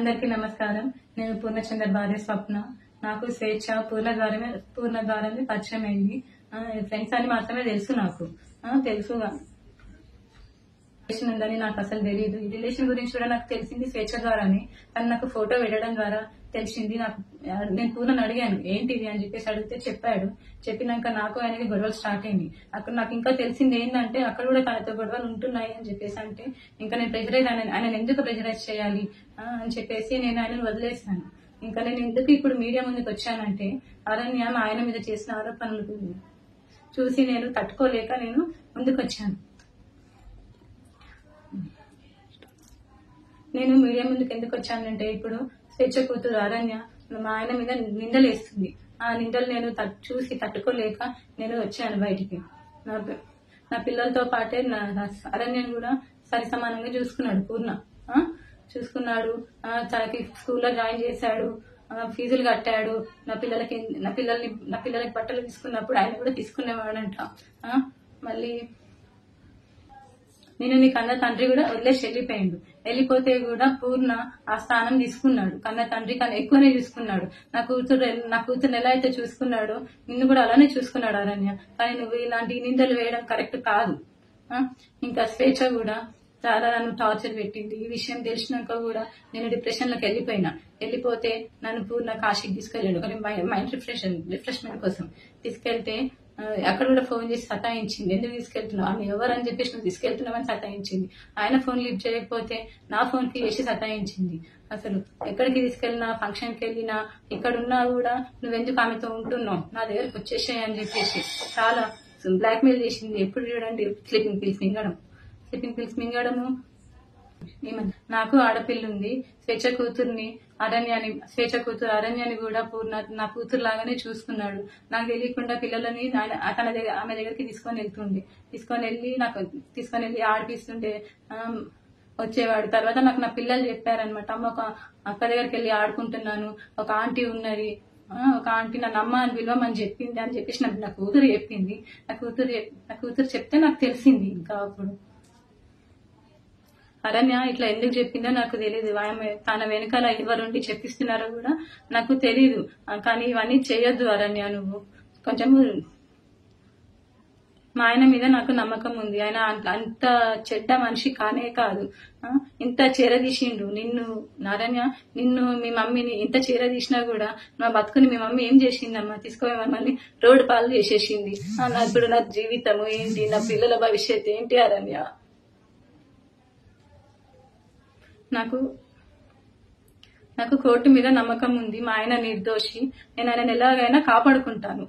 అందరికీ నమస్కారం. నేను పూర్ణచంద్ర భార్య స్వప్న. నాకు స్వేచ్ఛ పూర్ణ ద్వారానే పరిచయం అయింది. ఫ్రెండ్స్ అని మాత్రమే తెలుసు. నాకు తెలుసు రిలేషన్ ఉందని నాకు అసలు తెలియదు. ఈ రిలేషన్ గురించి కూడా నాకు తెలిసింది స్వేచ్ఛ ద్వారానే. తను నాకు ఫోటో పెట్టడం ద్వారా తెలిసింది. నేను పూర్ణని అడిగాను ఏంటిది అని చెప్పేసి అడిగితే చెప్పాడు. చెప్పినాక నాకు ఆయనకి గొడవలు స్టార్ట్ అయింది. అక్కడ నాకు ఇంకా తెలిసింది ఏంటంటే అక్కడ కూడా తనతో గొడవలు ఉంటున్నాయి అని చెప్పేసి అంటే ఇంకా నేను ఆయన ఎందుకు ప్రెజరైజ్ చేయాలి అని చెప్పేసి నేను ఆయనను వదిలేసాను. ఇంకా నేను ఎందుకు ఇప్పుడు మీడియా ముందుకు వచ్చానంటే అరణ్య ఆయన మీద చేసిన ఆరోపణలు చూసి నేను తట్టుకోలేక నేను ముందుకు వచ్చాను. నేను మీడియా ముందుకు ఎందుకు వచ్చానంటే ఇప్పుడు స్వేచ్ఛ కూతురు అరణ్య మా ఆయన మీద నిందలు వేస్తుంది. ఆ నిందలు నేను చూసి తట్టుకోలేక నేను వచ్చాను బయటికి. నా పిల్లలతో పాటే అరణ్యను కూడా సరి సమానంగా చూసుకున్నాడు పూర్ణ. చూసుకున్నాడు, తనకి స్కూల్లో జాయిన్ చేశాడు, ఫీజులు కట్టాడు. నా పిల్లలకి బట్టలు తీసుకున్నప్పుడు ఆయన కూడా తీసుకునేవాడంట. మళ్ళీ నేను నీ కన్న తండ్రి కూడా వదిలేసి వెళ్ళిపోయిండు. వెళ్ళిపోతే కూడా పూర్ణ ఆ స్థానం తీసుకున్నాడు. కన్న తండ్రి కన్నా ఎక్కువనే చూసుకున్నాడు. నా కూతురు ఎలా అయితే చూసుకున్నాడో నిన్ను కూడా అలానే చూసుకున్నాడు అరణ్య. కానీ నువ్వు ఇలాంటి నిందలు వేయడం కరెక్ట్ కాదు. ఇంకా స్వేచ్ఛ కూడా చాలా నన్ను టార్చర్ పెట్టింది. ఈ విషయం తెలిసినాక కూడా నేను డిప్రెషన్ లోకి వెళ్ళిపోతే నన్ను పూర్ణ కాశీకి తీసుకెళ్ళాడు. మైండ్ రిఫ్రెష్మెంట్ కోసం తీసుకెళ్తే అక్కడ కూడా ఫోన్ చేసి సతాయించింది. ఎందుకు తీసుకెళ్తున్నావు, ఆమె ఎవరని చెప్పేసి నువ్వు తీసుకెళ్తున్నావని సతాయించింది. ఆయన ఫోన్ లిఫ్ట్ చేయకపోతే నా ఫోన్ కి చేసి సతాయించింది. అసలు ఎక్కడికి తీసుకెళ్ళినా, ఫంక్షన్ కి వెళ్ళినా, ఇక్కడున్నా కూడా నువ్వెందుకు ఆమెతో ఉంటున్నావు, నా దగ్గరకు వచ్చేసాయి అని చెప్పేసి చాలా బ్లాక్ మెయిల్ చేసింది. ఎప్పుడు చూడండి స్లీపింగ్ పిల్స్ మింగడము. నాకు ఆడపిల్ల ఉంది. స్వేచ్ఛ కూతురు అరణ్యాన్ని కూడా నా కూతురు లాగానే చూసుకున్నాడు. నాకు తెలియకుండా పిల్లలని ఆమె దగ్గరికి తీసుకొని వెళ్ళి ఆడిపిస్తుంటే వచ్చేవాడు. తర్వాత నాకు నా పిల్లలు చెప్పారనమాట, అమ్మ ఒక అక్క దగ్గరికి వెళ్ళి ఆడుకుంటున్నాను, ఒక ఆంటీ ఉన్నది, ఒక ఆంటీ నన్ను అమ్మ అని పిలవమని చెప్పింది అని చెప్పేసి నా కూతురు చెప్పింది. నా కూతురు చెప్తే నాకు తెలిసింది. ఇంకా అప్పుడు అరణ్య ఇట్లా ఎందుకు చెప్పిందో నాకు తెలియదు. తన వెనకాల ఎవరుండి చెప్పిస్తున్నారో కూడా నాకు తెలీదు. కానీ ఇవన్నీ చేయొద్దు అరణ్య. నువ్వు కొంచెము మా ఆయన మీద నాకు నమ్మకం ఉంది. ఆయన అంత చెడ్డ మనిషి కానే కాదు. ఇంత చేరదీసిండు నిన్ను అరణ్య. మీ మమ్మీని ఇంత చేరదీసినా కూడా మా బతుకుని మీ మమ్మీ ఏం చేసిందమ్మా, తీసుకుపోయి మమ్మల్ని రోడ్డు పాలు చేసేసింది. ఇప్పుడు నా జీవితము ఏంటి, నా పిల్లల భవిష్యత్ ఏంటి అరణ్య. నాకు కోర్టు మీద నమ్మకం ఉంది. మా ఆయన నిర్దోషి. నేను ఆయనను ఎలాగైనా కాపాడుకుంటాను.